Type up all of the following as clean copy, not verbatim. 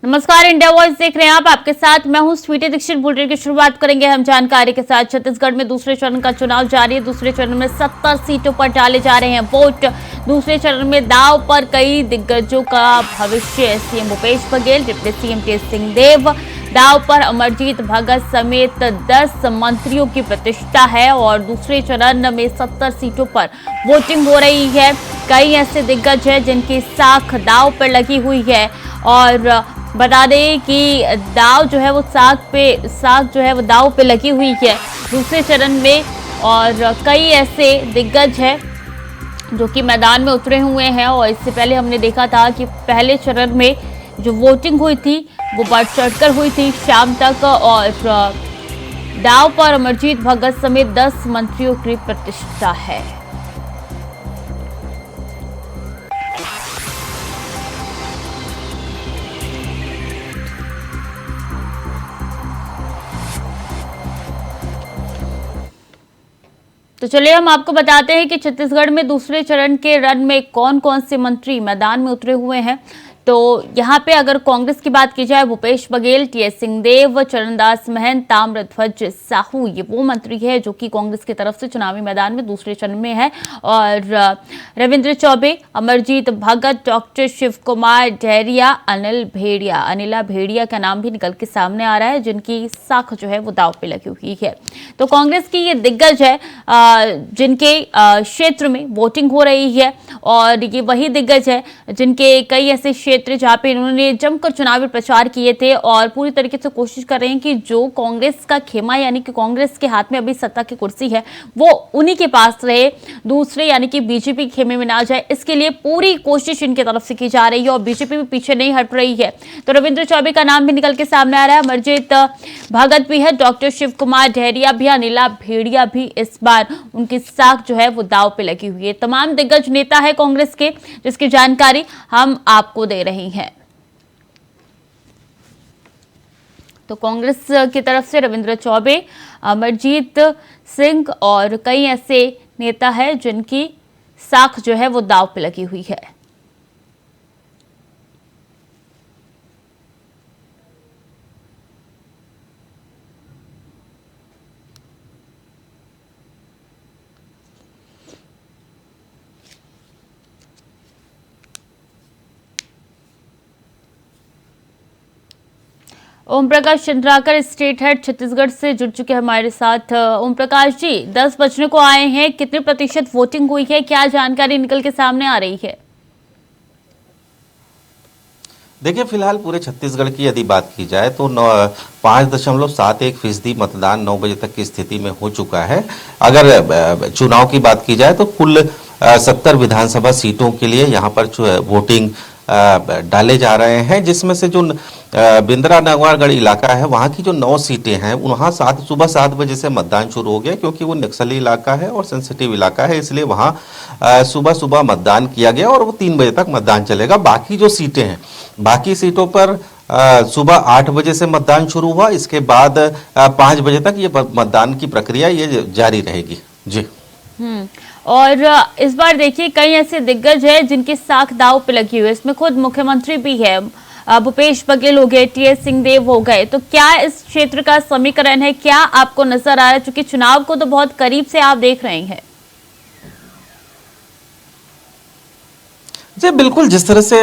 नमस्कार, India voice देख रहे हैं आप। आपके साथ मैं हूं स्वीटी दीक्षित। बुलेटिन की शुरुआत करेंगे हम जानकारी के साथ। छत्तीसगढ़ में दूसरे चरण का चुनाव जारी है। दूसरे चरण में 70 सीटों पर डाले जा रहे हैं वोट। दूसरे चरण में दांव पर कई दिग्गजों का भविष्य। CM Bhupesh Baghel, deputy CM TS Singhdeo, दांव पर अमरजीत भगत समेत 10 मंत्रियों की प्रतिष्ठा है और दूसरे चरण में 70 सीटों पर वोटिंग हो रही है। कई ऐसे दिग्गज हैं जिनकी साख दांव पर लगी हुई है और बता दें कि दांव जो है वो साख जो है वो दांव पे लगी हुई है दूसरे चरण में। और कई ऐसे दिग्गज हैं जो कि मैदान में उतरे हुए हैं। और इससे पहले हमने देखा था कि पहले चरण में जो वोटिंग हुई थी वो बढ़ चढ़कर हुई थी शाम तक और दांव पर अमरजीत भगत समेत 10 मंत्रियों की प्रतिष्ठा है। तो चलिए हम आपको बताते हैं कि छत्तीसगढ़ में दूसरे चरण के रण में कौन कौन से मंत्री मैदान में उतरे हुए हैं। तो यहाँ पे अगर कांग्रेस की बात की जाए, भूपेश बघेल, टीएस सिंहदेव, चरणदास महंत, ताम्रध्वज साहू, ये वो मंत्री है जो कि कांग्रेस की तरफ से चुनावी मैदान में दूसरे चरण में है। और रविंद्र चौबे, अमरजीत भगत, डॉक्टर शिव कुमार डहरिया, अनिला भेड़िया का नाम भी निकल के सामने आ रहा है, जिनकी साख जो है वो दांव पे लगी हुई है। तो कांग्रेस की ये दिग्गज है जिनके क्षेत्र में वोटिंग हो रही है और ये वही दिग्गज है जिनके कई ऐसे क्षेत्र जहां पे इन्होंने जमकर चुनावी प्रचार किए थे और पूरी तरीके से कोशिश कर रहे हैं कि जो कांग्रेस का खेमा यानी कि कांग्रेस के हाथ में अभी सत्ता की कुर्सी है वो उन्हीं के पास रहे, दूसरे यानी कि बीजेपी खेमे में ना जाए। इसके लिए पूरी कोशिश इनकी तरफ से की जा रही है और बीजेपी भी पीछे नहीं हट रही है। तो रविंद्र चौबे का नाम भी निकल के सामने आ रहा है, अमरजीत भगत भी है, डॉक्टर शिव कुमार डहरिया भी, अनिला भेड़िया भी इस बार उनकी साख जो है वो दांव पे लगी हुई है। तमाम दिग्गज नेता है कांग्रेस के जिसकी जानकारी हम आपको दे रही हैं। तो कांग्रेस की तरफ से रविंद्र चौबे, अमरजीत सिंह और कई ऐसे नेता हैं जिनकी साख जो है वो दांव पे लगी हुई है। ओम प्रकाश चंद्राकर स्टेट हेड छत्तीसगढ़ से जुड़ चुके हैं हमारे साथ। ओम प्रकाश जी, 10 बजने को आए हैं, कितने प्रतिशत वोटिंग हुई है, क्या जानकारी निकल के सामने आ रही है? देखिए, फिलहाल पूरे छत्तीसगढ़ की यदि बात की जाए तो 5.71% मतदान 9 बजे तक की स्थिति में हो चुका है। अगर चुनाव की बात की जाए तो कुल 70 विधानसभा सीटों के लिए यहाँ पर वोटिंग डाले जा रहे हैं, जिसमें से जो बिंद्रा नगवारगढ़ इलाका है वहाँ की जो 9 सीटें हैं वहाँ सुबह 7 बजे से मतदान शुरू हो गया, क्योंकि वो नक्सली इलाका है और सेंसिटिव इलाका है, इसलिए वहाँ सुबह मतदान किया गया और वो 3 बजे तक मतदान चलेगा। बाकी जो सीटें हैं, बाकी सीटों पर सुबह 8 बजे से मतदान शुरू हुआ, इसके बाद 5 बजे तक ये मतदान की प्रक्रिया ये जारी रहेगी। जी। और इस बार देखिए कई ऐसे दिग्गज हैं जिनकी साख दांव पे लगी हुई है। इसमें खुद मुख्यमंत्री भी है, भूपेश बघेल हो गए, टीएस सिंहदेव हो गए। तो क्या इस क्षेत्र का समीकरण है, क्या आपको नजर आ रहा है, क्योंकि चुनाव को तो बहुत करीब से आप देख रहे हैं? जी बिल्कुल, जिस तरह से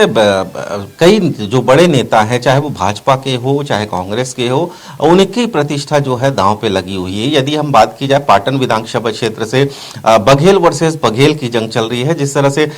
कई जो बड़े नेता हैं, चाहे वो भाजपा के हो चाहे कांग्रेस के हो, उनकी प्रतिष्ठा जो है दांव पे लगी हुई है। यदि हम बात की जाए पाटन विधानसभा क्षेत्र से, बघेल वर्सेस बघेल की जंग चल रही है। जिस तरह से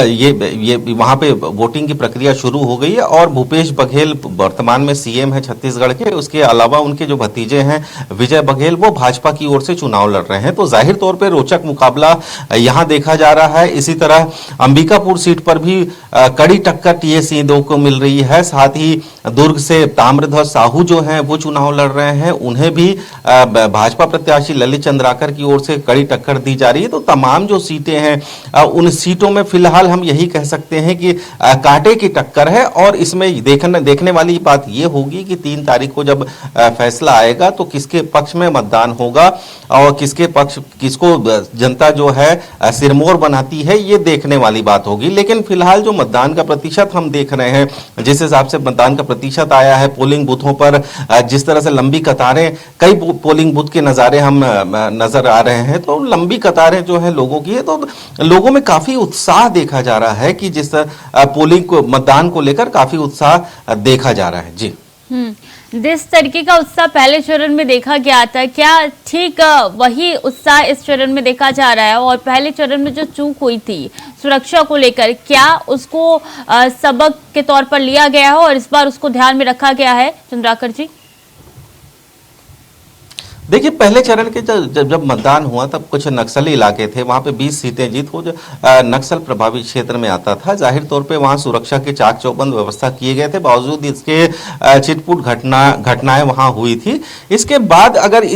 ये वहां पे वोटिंग की प्रक्रिया शुरू हो गई है और भूपेश बघेल वर्तमान में सीएम है छत्तीसगढ़ के, उसके अलावा उनके जो भतीजे हैं विजय बघेल, वो भाजपा की ओर से चुनाव लड़ रहे हैं। तो जाहिर तौर पर रोचक मुकाबला यहाँ देखा जा रहा है। इसी तरह अंबिकापुर सीट पर भी कड़ी टक्कर टीएस सिंहदेव को मिल रही है। साथ ही दुर्ग से ताम्रध्वज साहू जो हैं वो चुनाव लड़ रहे हैं, उन्हें भी भाजपा प्रत्याशी ललित चंद्राकर की ओर से कड़ी टक्कर दी जा रही है। तो तमाम जो सीटें हैं उन सीटों में फिलहाल हम यही कह सकते हैं कि कांटे की टक्कर है। और इसमें देखने वाली बात ये होगी कि 3 तारीख को जब फैसला आएगा तो किसके पक्ष में मतदान होगा और किसको जनता जो है सिरमौर बनाती है, ये देखने वाली बात होगी। लेकिन लेकिन फिलहाल जो मतदान का प्रतिशत हम देख रहे हैं, जिस हिसाब से मतदान का प्रतिशत आया है पोलिंग बूथों पर, जिस तरह से लंबी कतारें, कई पोलिंग बूथ के नज़ारे हम नजर आ रहे हैं, तो लंबी कतारें जो है लोगों की है, तो लोगों में काफी उत्साह देखा जा रहा है कि जिस पोलिंग को, मतदान को लेकर काफी उत्साह देखा जा रहा है। जी, जिस तरीके का उत्साह पहले चरण में देखा गया था, क्या ठीक वही उत्साह इस चरण में देखा जा रहा है? और पहले चरण में जो चूक हुई थी सुरक्षा को लेकर, क्या उसको सबक के तौर पर लिया गया है और इस बार उसको ध्यान में रखा गया है? चंद्राकर जी, देखिए, पहले चरण के जब मतदान हुआ तब कुछ नक्सली इलाके थे, वहां पे 20 सीटें जीत हो जो नक्सल प्रभावित क्षेत्र में आता था। जाहिर तौर पे वहां सुरक्षा के चाक चौबंद व्यवस्था किए गए थे, बावजूद इसके छिटपुट घटनाएं वहां हुई थी। इसके बाद अगर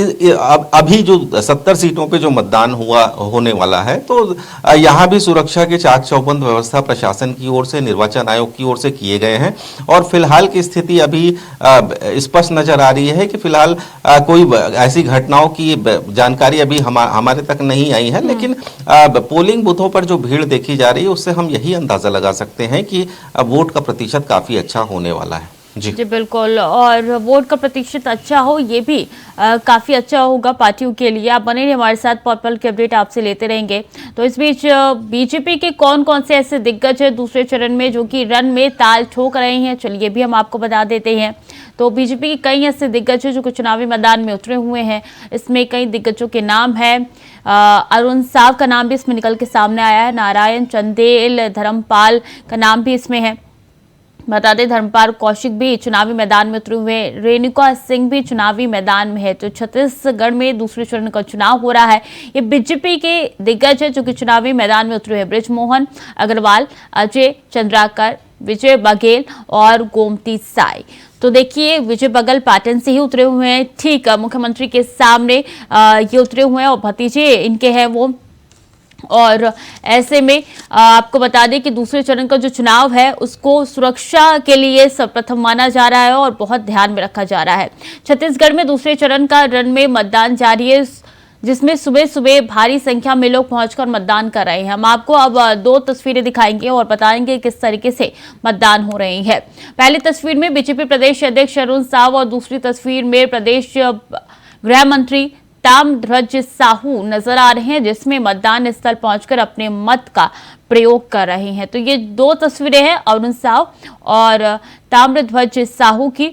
अभी जो 70 सीटों पे जो मतदान होने वाला है, तो यहाँ भी सुरक्षा के चाक चौबंद व्यवस्था प्रशासन की ओर से, निर्वाचन आयोग की ओर से किए गए हैं। और फिलहाल की स्थिति अभी स्पष्ट नजर आ रही है कि फिलहाल कोई ऐसी घटनाओं की जानकारी अभी हमारे तक नहीं आई है, लेकिन पोलिंग बूथों पर जो भीड़ देखी जा रही है उससे हम यही अंदाजा लगा सकते हैं कि वोट का प्रतिशत काफी अच्छा होने वाला है। जी बिल्कुल, और वोट का प्रतिशत अच्छा हो, ये भी काफी अच्छा होगा पार्टियों के लिए। आप बने रहिए हमारे साथ, पल की अपडेट आपसे लेते रहेंगे। तो इस बीच बीजेपी के कौन कौन से ऐसे दिग्गज है दूसरे चरण में जो कि रन में ताल ठोक रहे हैं, चलिए भी हम आपको बता देते हैं। तो बीजेपी के कई ऐसे दिग्गज हैं जो कि चुनावी मैदान में उतरे हुए हैं। इसमें कई दिग्गजों के नाम है, अरुण साव का नाम भी इसमें निकल के सामने आया है, नारायण चंदेल, धर्मपाल का नाम भी इसमें है। बता दें धर्मपाल कौशिक भी चुनावी मैदान में उतरे हुए, रेणुका सिंह भी चुनावी मैदान में है। तो छत्तीसगढ़ में दूसरे चरण का चुनाव हो रहा है। ये बीजेपी के दिग्गज है जो कि चुनावी मैदान में उतरे हैं। बृजमोहन अग्रवाल, अजय चंद्राकर, विजय बघेल और गोमती साई। तो देखिए, विजय बघेल पाटन से ही उतरे हुए हैं, ठीक मुख्यमंत्री के सामने ये उतरे हुए हैं और भतीजे इनके हैं वो। और ऐसे में आपको बता दें कि दूसरे चरण का जो चुनाव है उसको सुरक्षा के लिए सर्वप्रथम माना जा रहा है और बहुत ध्यान में रखा जा रहा है। छत्तीसगढ़ में दूसरे चरण का रन में मतदान जारी है, जिसमें सुबह सुबह भारी संख्या में लोग पहुंचकर मतदान कर रहे हैं। हम आपको अब 2 तस्वीरें दिखाएंगे और बताएंगे किस तरीके से मतदान हो रही है। पहली तस्वीर में बीजेपी प्रदेश अध्यक्ष अरुण साव और दूसरी तस्वीर में प्रदेश गृह मंत्री ताम्रध्वज साहू नजर आ रहे हैं, जिसमें मतदान स्थल पहुंचकर अपने मत का प्रयोग कर रहे हैं। तो ये 2 तस्वीरें हैं अरुण साव और ताम्रध्वज साहू की।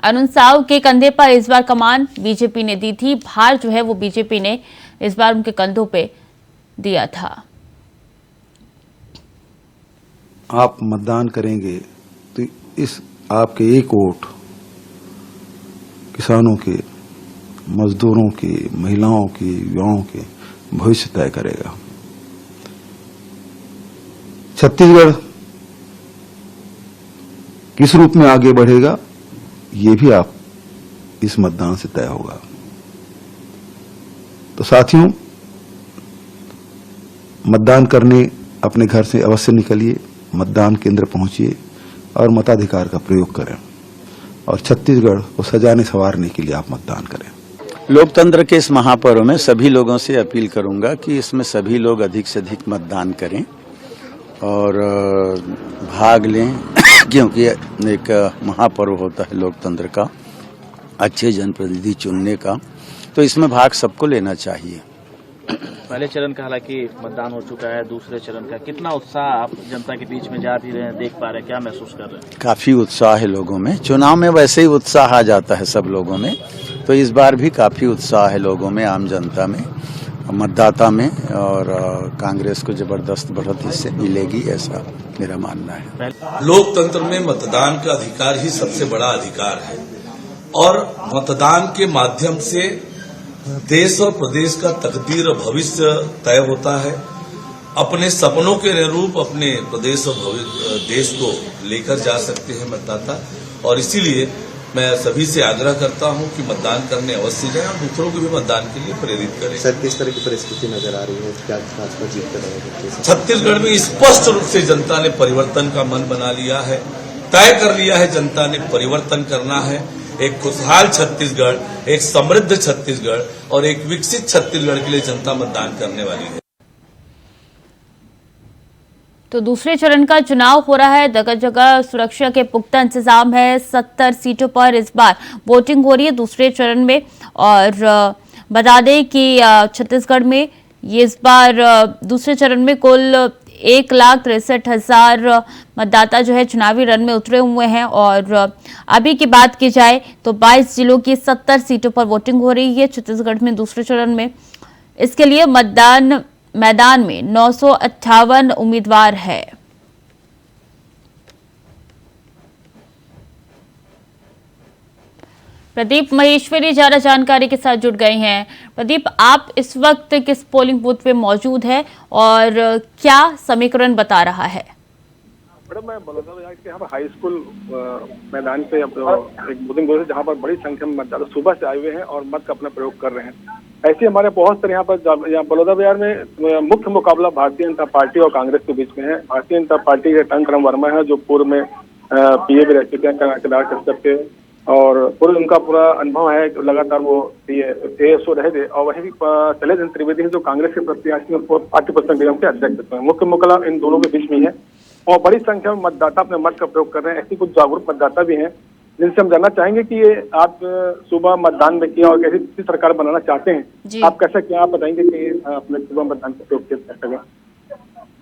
अरुण साव के कंधे पर इस बार कमान बीजेपी ने दी थी, भार जो है वो बीजेपी ने इस बार उनके कंधों पे दिया था। आप मतदान करेंगे तो इस आपके एक वोट किसानों के, मजदूरों की, महिलाओं की, युवाओं के भविष्य तय करेगा। छत्तीसगढ़ किस रूप में आगे बढ़ेगा ये भी आप इस मतदान से तय होगा। तो साथियों, मतदान करने अपने घर से अवश्य निकलिए, मतदान केंद्र पहुंचिए और मताधिकार का प्रयोग करें और छत्तीसगढ़ को सजाने संवारने के लिए आप मतदान करें। लोकतंत्र के इस महापर्व में सभी लोगों से अपील करूंगा कि इसमें सभी लोग अधिक से अधिक मतदान करें और भाग लें, क्योंकि एक महापर्व होता है लोकतंत्र का, अच्छे जनप्रतिनिधि चुनने का। तो इसमें भाग सबको लेना चाहिए। पहले चरण का हालांकि मतदान हो चुका है, दूसरे चरण का कितना उत्साह आप जनता के बीच में जा भी रहे हैं, देख पा रहे हैं, क्या महसूस कर रहे हैं? काफी उत्साह है लोगों में। चुनाव में वैसे ही उत्साह आ जाता है सब लोगों में, तो इस बार भी काफी उत्साह है लोगों में, आम जनता में, मतदाता में, और कांग्रेस को जबरदस्त बढ़त इससे मिलेगी, ऐसा मेरा मानना है। लोकतंत्र में मतदान का अधिकार ही सबसे बड़ा अधिकार है और मतदान के माध्यम से देश और प्रदेश का तकदीर और भविष्य तय होता है। अपने सपनों के अनुरूप अपने प्रदेश और देश को लेकर जा सकते हैं मतदाता, और इसीलिए मैं सभी से आग्रह करता हूं कि मतदान करने अवश्य जाएं और दूसरों को भी मतदान के लिए प्रेरित करें। सर, किस तरह की परिस्थिति नजर आ रही है? क्या भाजपा जीत कर रहे हैं? छत्तीसगढ़ में स्पष्ट रूप से जनता ने परिवर्तन का मन बना लिया है, तय कर लिया है जनता ने परिवर्तन करना है। एक खुशहाल छत्तीसगढ़, एक समृद्ध छत्तीसगढ़ और एक विकसित छत्तीसगढ़ के लिए जनता मतदान करने वाली है। तो दूसरे चरण का चुनाव हो रहा है, जगह जगह सुरक्षा के पुख्ता इंतजाम है। 70 सीटों पर इस बार वोटिंग हो रही है दूसरे चरण में। और बता दें कि छत्तीसगढ़ में ये इस बार दूसरे चरण में कुल 1,63,000 मतदाता जो है चुनावी रण में उतरे हुए हैं। और अभी की बात की जाए तो 22 जिलों की 70 सीटों पर वोटिंग हो रही है छत्तीसगढ़ में दूसरे चरण में। इसके लिए मतदान मैदान में 958 उम्मीदवार है। प्रदीप महेश्वरी ज्यादा जानकारी के साथ जुड़ गए हैं। प्रदीप, आप इस वक्त किस पोलिंग बूथ पे मौजूद है और क्या समीकरण बता रहा है? मैडम, मैं बलौदाबाजार के यहाँ पर हाई स्कूल मैदान पे एक वोटिंग बूथ है जहाँ पर बड़ी संख्या में मतदाता सुबह से आए हुए हैं और मत का अपना प्रयोग कर रहे हैं। ऐसे हमारे बहुत सारे यहाँ पर बलौदाबाजार में मुख्य मुकाबला भारतीय जनता पार्टी और कांग्रेस के बीच में है। भारतीय जनता पार्टी के टंकराम वर्मा है जो पूर्व में पीए भी रह चुके हैं केदार कश्यप के, और पूर्व उनका पूरा अनुभव है, लगातार वो एएसओ रहे थे। और वही शैलेंद्र त्रिवेदी है जो कांग्रेस के प्रत्याशी में पार्टी प्रसंग निगम के अध्यक्ष हैं। मुख्य मुकाबला इन दोनों के बीच में है और बड़ी संख्या में मतदाता अपने मत का प्रयोग कर रहे हैं। ऐसी कुछ जागरूक मतदाता भी हैं जिनसे हम जानना चाहेंगे कि ये आप सुबह मतदान में किया और कैसी सरकार बनाना चाहते हैं, आप कैसा किया, आप बताएंगे कि अपने सुबह मतदान का प्रयोग कैसे करें?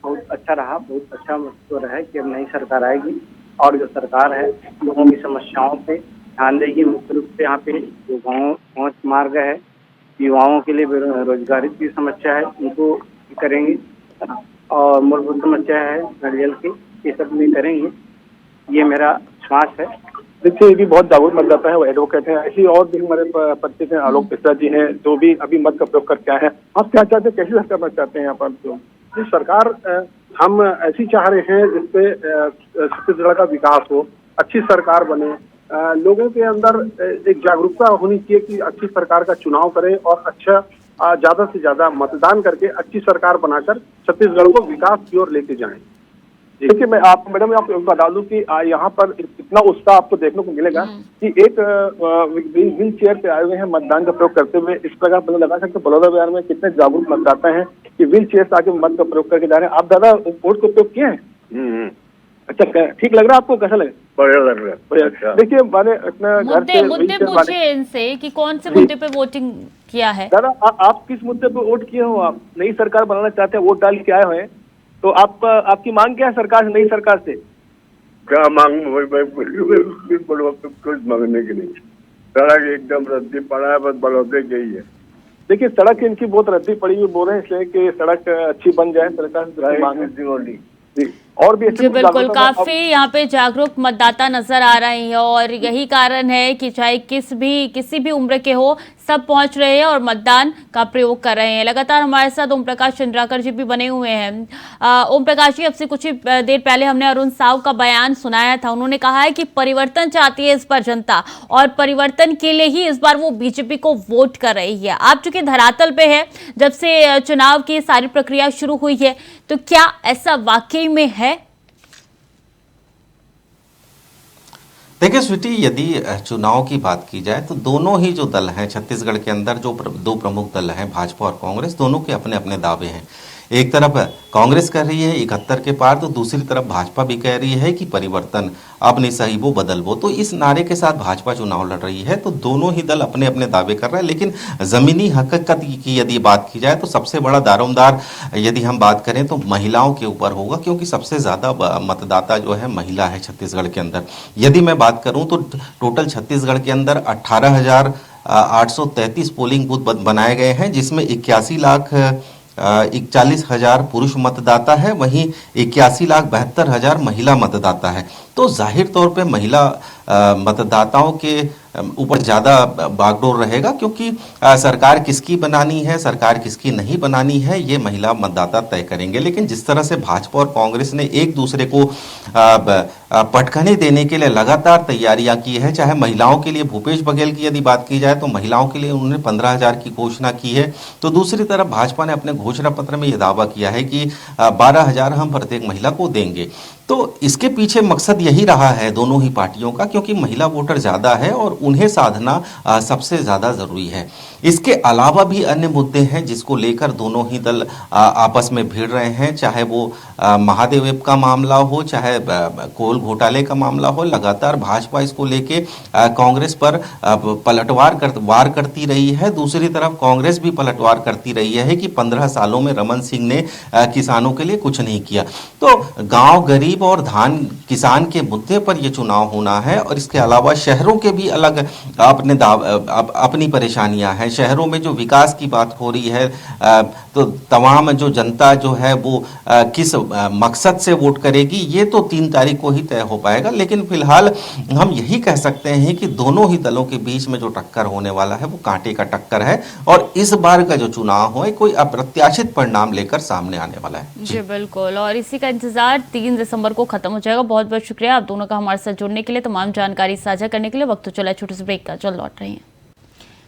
बहुत अच्छा रहा, बहुत अच्छा महसूस रहा है कि अब नई सरकार आएगी और जो सरकार है लोगों की समस्याओं पे ध्यान देगी। मुख्य रूप से यहाँ पे जो गाँव पहुँच मार्ग है, युवाओं के लिए बेरोजगारी की समस्या है, उनको करेंगे और मूलभूत समस्या है नारियल की, ये सब भी करेंगे, ये मेरा विश्वास है। देखिए, ये भी बहुत जागरूक मतदाता है, वो एडवोकेट है। ऐसी और भी हमारे परिचित हैं, आलोक मिश्रा जी हैं जो भी अभी मत का प्रयोग करके आए हैं। आप क्या चाहते हैं, कैसी सरकार बनना चाहते हैं यहाँ पर? जो सरकार हम ऐसी चाह रहे हैं जिससे छत्तीसगढ़ का विकास हो, अच्छी सरकार बने, लोगों के अंदर एक जागरूकता होनी चाहिए कि अच्छी सरकार का चुनाव करें और अच्छा ज्यादा से ज्यादा मतदान करके अच्छी सरकार बनाकर छत्तीसगढ़ को विकास की ओर लेके जाएं। देखिए, मैं आपको मैडम आपको बता दूं कि यहाँ पर इतना उत्साह आपको देखने को मिलेगा कि एक व्हील चेयर पे आए हुए हैं मतदान का प्रयोग करते हुए। इस प्रकार पता लगा सकते बलौदाबाजार में कितने जागरूक मतदाता हैं कि व्हील चेयर से आके मत का प्रयोग करके जा रहे हैं। आप दादा वोट का प्रयोग किए हैं? अच्छा, ठीक लग रहा है आपको? कैसा लगे? बढ़िया लग रहा है। देखिए, मैंने अपना घर से मुद्दे पूछिए इनसे कि कौन से मुद्दे पे वोटिंग किया है। दादा, आप किस मुद्दे पे वोट किए हो? आप नई सरकार बनाना चाहते हैं, वोट डाल के आए हुए हैं, तो आपकी मांग क्या है सरकार से, नई सरकार से? क्या मांग? कुछ मांगने की नहीं। सड़क एकदम रद्दी पड़ा है, बस बलौदे गई है। देखिए, सड़क इनकी बहुत रद्दी पड़ी हुई बोल रहे हैं, इसलिए कि सड़क अच्छी बन जाए सरकार से मांग। और भी जी बिल्कुल, काफी यहाँ पे जागरूक मतदाता नजर आ रहे हैं और यही कारण है कि चाहे किसी भी उम्र के हो, सब पहुंच रहे हैं और मतदान का प्रयोग कर रहे हैं। लगातार हमारे साथ ओम प्रकाश चंद्राकर जी भी बने हुए हैं। ओम प्रकाश जी, अब से कुछ ही देर पहले हमने अरुण साव का बयान सुनाया था। उन्होंने कहा है कि परिवर्तन चाहती है इस बार जनता और परिवर्तन के लिए ही इस बार वो बीजेपी को वोट कर रही है। आप चूंकि धरातल पे है, जब से चुनाव की सारी प्रक्रिया शुरू हुई है, तो क्या ऐसा वाकई में है? देखिए स्वीटी, यदि चुनाव की बात की जाए तो दोनों ही जो दल हैं छत्तीसगढ़ के अंदर, जो दो प्रमुख दल हैं भाजपा और कांग्रेस, दोनों के अपने अपने दावे हैं। एक तरफ कांग्रेस कर रही है 71 के पार, तो दूसरी तरफ भाजपा भी कह रही है कि परिवर्तन अब नहीं सही वो बदल वो। तो इस नारे के साथ भाजपा चुनाव लड़ रही है। तो दोनों ही दल अपने अपने दावे कर रहे हैं, लेकिन जमीनी हकीकत की यदि बात की जाए तो सबसे बड़ा दारोमदार यदि हम बात करें तो महिलाओं के ऊपर होगा, क्योंकि सबसे ज्यादा मतदाता जो है महिला है छत्तीसगढ़ के अंदर। यदि मैं बात करूं तो टोटल छत्तीसगढ़ के अंदर 18,833 पोलिंग बूथ बनाए गए हैं, जिसमें 41,41,000 पुरुष मतदाता है, वहीं 81,72,000 महिला मतदाता है। तो जाहिर तौर पे महिला मतदाताओं के ऊपर ज़्यादा बागडोर रहेगा, क्योंकि सरकार किसकी बनानी है, सरकार किसकी नहीं बनानी है, ये महिला मतदाता तय करेंगे। लेकिन जिस तरह से भाजपा और कांग्रेस ने एक दूसरे को पटखने देने के लिए लगातार तैयारियां की है, चाहे महिलाओं के लिए भूपेश बघेल की यदि बात की जाए तो महिलाओं के लिए उन्होंने 15,000 की घोषणा की है, तो दूसरी तरफ भाजपा ने अपने घोषणा पत्र में यह दावा किया है कि 12,000 हम प्रत्येक महिला को देंगे। तो इसके पीछे मकसद यही रहा है दोनों ही पार्टियों का, क्योंकि महिला वोटर ज़्यादा है और उन्हें साधना सबसे ज़्यादा ज़रूरी है। इसके अलावा भी अन्य मुद्दे हैं जिसको लेकर दोनों ही दल आपस में भिड़ रहे हैं, चाहे वो महादेव ऐप का मामला हो, चाहे कोल घोटाले का मामला हो। लगातार भाजपा इसको लेके कांग्रेस पर वार करती रही है। दूसरी तरफ कांग्रेस भी पलटवार करती रही है कि 15 सालों में रमन सिंह ने किसानों के लिए कुछ नहीं किया। तो गांव गरीब और धान किसान के मुद्दे पर यह चुनाव होना है, और इसके अलावा शहरों के भी अलग अपनी परेशानियां हैं। शहरों में जो विकास की बात हो रही है, तो तमाम जो जनता जो है वो किस मकसद से वोट करेगी, ये तो 3 तारीख को ही तय हो पाएगा। लेकिन फिलहाल हम यही कह सकते हैं कि दोनों ही दलों के बीच में जो टक्कर होने वाला है वो कांटे का टक्कर है, और इस बार का जो चुनाव है कोई अप्रत्याशित परिणाम लेकर सामने आने वाला है। जी बिल्कुल, और इसी का इंतजार 3 दिसंबर को खत्म हो जाएगा। बहुत बहुत शुक्रिया आप दोनों का हमारे साथ जुड़ने के लिए, तमाम जानकारी साझा करने के लिए। वक्त तो चला छोटे से ब्रेक का, जल्द लौट रही है।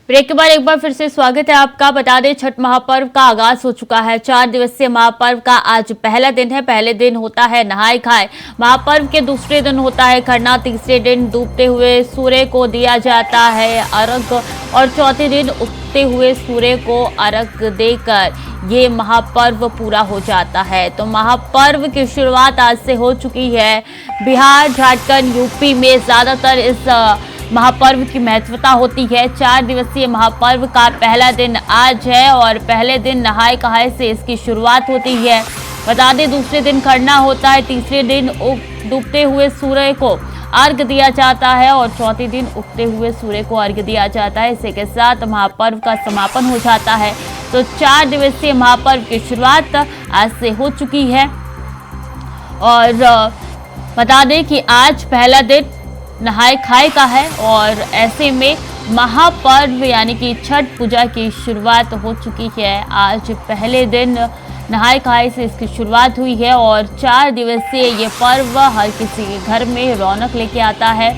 ब्रेक के बाद एक बार फिर से स्वागत है आपका। बता दें, छठ महापर्व का आगाज हो चुका है। 4 दिवसीय महापर्व का आज पहला दिन है। पहले दिन होता है नहाय खाए। महापर्व के दूसरे दिन होता है खरना। तीसरे दिन डूबते हुए सूर्य को दिया जाता है अर्घ, और चौथे दिन उगते हुए सूर्य को अर्घ देकर ये महापर्व पूरा हो जाता है। तो महापर्व की शुरुआत आज से हो चुकी है। बिहार, झारखंड, यूपी में ज्यादातर इस महापर्व की महत्वता होती है। 4 दिवसीय महापर्व का पहला दिन आज है, और पहले दिन नहाय खाए से इसकी शुरुआत होती है। बता दें, दूसरे दिन खरना होता है। तीसरे दिन डूबते हुए सूर्य को अर्घ दिया जाता है, और चौथे दिन उगते हुए सूर्य को अर्घ दिया जाता है। इसी के साथ महापर्व का समापन हो जाता है। तो 4 दिवसीय महापर्व की शुरुआत आज से हो चुकी है। और बता दें कि आज पहला दिन नहाय खाए का है, और ऐसे में महापर्व यानी कि छठ पूजा की शुरुआत हो चुकी है। आज पहले दिन नहाय खाए से इसकी शुरुआत हुई है, और 4 दिवसीय ये पर्व हर किसी के घर में रौनक लेके आता है।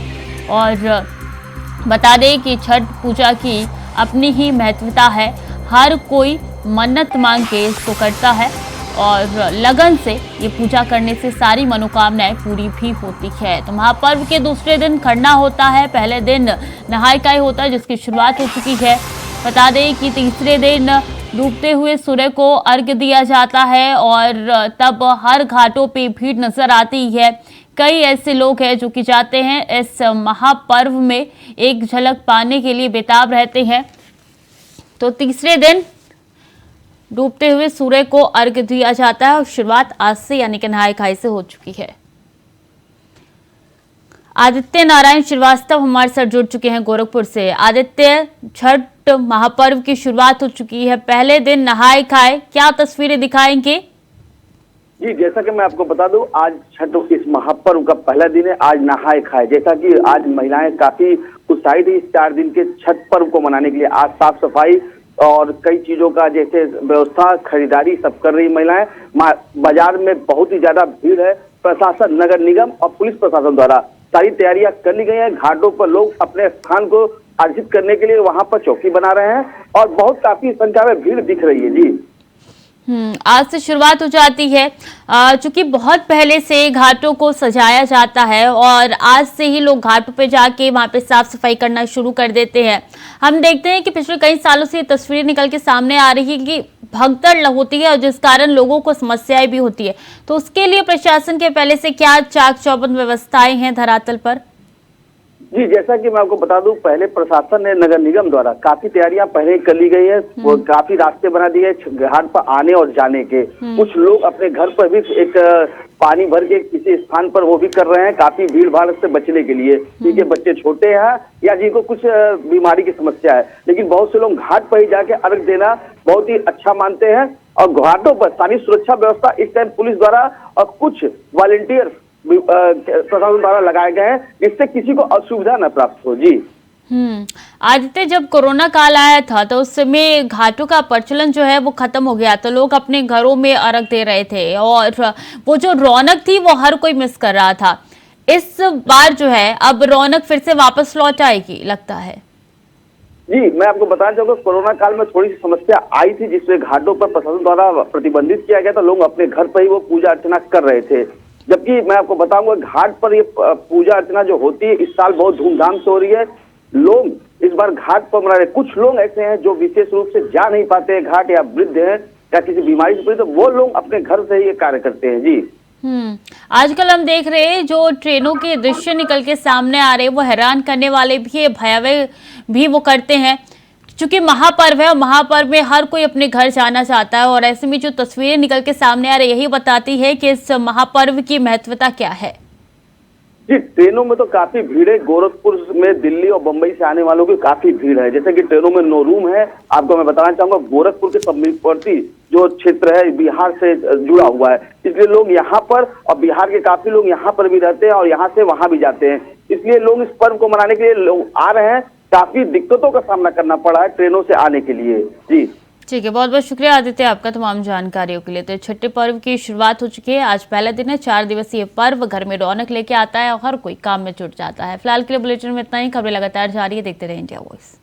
और बता दें कि छठ पूजा की अपनी ही महत्वता है। हर कोई मन्नत मांग के इसको करता है, और लगन से ये पूजा करने से सारी मनोकामनाएं पूरी भी होती है। तो महापर्व के दूसरे दिन खरना होता है। पहले दिन नहाय खाए होता है, जिसकी शुरुआत हो चुकी है। बता दें कि तीसरे दिन डूबते हुए सूर्य को अर्घ दिया जाता है, और तब हर घाटों पे भीड़ नजर आती है। कई ऐसे लोग हैं जो कि जाते हैं इस महापर्व में एक झलक पाने के लिए बेताब रहते हैं। तो तीसरे दिन डूबते हुए सूर्य को अर्घ दिया जाता है, और शुरुआत आज से यानी कि नहाय खाए से हो चुकी है। आदित्य नारायण श्रीवास्तव हमारे साथ जुड़ चुके हैं गोरखपुर से। आदित्य, छठ महापर्व की शुरुआत हो चुकी है। पहले दिन नहाय खाए, क्या तस्वीरें दिखाएंगे? जी, जैसा कि मैं आपको बता दूं, आज छठ इस महापर्व का पहला दिन है। आज नहाय खाए, जैसा कि आज महिलाएं काफी उत्साहित है इस 4 दिन के छठ पर्व को मनाने के लिए। आज साफ सफाई और कई चीजों का जैसे व्यवस्था, खरीदारी सब कर रही महिलाएं। बाजार में बहुत ही ज्यादा भीड़ है। प्रशासन, नगर निगम और पुलिस प्रशासन द्वारा सारी तैयारियां कर ली गई हैं। घाटों पर लोग अपने स्थान को अर्जित करने के लिए वहां पर चौकी बना रहे हैं, और बहुत काफी संख्या में भीड़ दिख रही है। जी, आज से शुरुआत हो जाती है। चूंकि बहुत पहले से घाटों को सजाया जाता है, और आज से ही लोग घाटों पे जाके वहां पे साफ सफाई करना शुरू कर देते हैं। हम देखते हैं कि पिछले कई सालों से ये तस्वीरें निकल के सामने आ रही है कि भगदड़ होती है, और जिस कारण लोगों को समस्याएं भी होती है। तो उसके लिए प्रशासन के पहले से क्या चाक चौबंद व्यवस्थाएं हैं धरातल पर? जी, जैसा कि मैं आपको बता दूं, पहले प्रशासन ने, नगर निगम द्वारा काफी तैयारियां पहले कर ली गई है। वो काफी रास्ते बना दिए घाट पर आने और जाने के। कुछ लोग अपने घर पर भी एक पानी भर के किसी स्थान पर वो भी कर रहे हैं, काफी भीड़ भाड़ से बचने के लिए, क्योंकि बच्चे छोटे हैं या जिनको कुछ बीमारी की समस्या है। लेकिन बहुत से लोग घाट पर ही जाके अर्घ देना बहुत ही अच्छा मानते हैं, और घाटों पर सारी सुरक्षा व्यवस्था इस टाइम पुलिस द्वारा और कुछ वॉलंटियर प्रशासन द्वारा लगाए गए हैं, जिससे किसी को असुविधा न प्राप्त हो। जी, आदित्य, जब कोरोना काल आया था तो उस समय घाटों का प्रचलन जो है वो खत्म हो गया, तो लोग अपने घरों में अर्घ दे रहे थे, और वो जो रौनक थी वो हर कोई मिस कर रहा था। इस बार जो है अब रौनक फिर से वापस लौट आएगी लगता है। जी, मैं आपको बताना चाहूंगा, कोरोना काल में थोड़ी सी समस्या आई थी, जिसमें घाटों पर प्रशासन द्वारा प्रतिबंधित किया गया था। लोग अपने घर पर ही वो पूजा अर्चना कर रहे थे। जबकि मैं आपको बताऊंगा घाट पर ये पूजा अर्चना जो होती है इस साल बहुत धूमधाम से हो रही है। लोग इस बार घाट पर मना रहे। कुछ लोग ऐसे हैं जो विशेष रूप से जा नहीं पाते हैं घाट, या वृद्ध हैं या किसी बीमारी से पीड़ित, तो वो लोग अपने घर से ही ये कार्य करते हैं। जी आजकल हम देख रहे हैं जो ट्रेनों के दृश्य निकल के सामने आ रहे हैं वो हैरान करने वाले भी है, भयावह भी वो करते हैं। चूंकि महापर्व है और महापर्व में हर कोई अपने घर जाना चाहता है, और ऐसे में जो तस्वीरें निकल के सामने आ रही यही बताती है कि इस महापर्व की महत्वता क्या है। जी, ट्रेनों में तो काफी भीड़ है। गोरखपुर में दिल्ली और बंबई से आने वालों की काफी भीड़ है। जैसे कि ट्रेनों में 9 रूम है। आपको मैं बताना चाहूंगा गोरखपुर के समीपवर्ती जो क्षेत्र है बिहार से जुड़ा हुआ है, इसलिए लोग यहाँ पर, और बिहार के काफी लोग यहाँ पर भी रहते हैं और यहाँ से वहां भी जाते हैं, इसलिए लोग इस पर्व को मनाने के लिए लोग आ रहे हैं। काफी दिक्कतों का सामना करना पड़ा है ट्रेनों से आने के लिए। जी ठीक है, बहुत बहुत शुक्रिया आदित्य आपका तमाम जानकारियों के लिए। तो छठे पर्व की शुरुआत हो चुकी है, आज पहला दिन है। 4 दिवसीय पर्व घर में रौनक लेके आता है और हर कोई काम में जुट जाता है। फिलहाल के लिए बुलेटिन में इतना ही। खबरें लगातार जारी है, देखते रहे इंडिया वॉइस।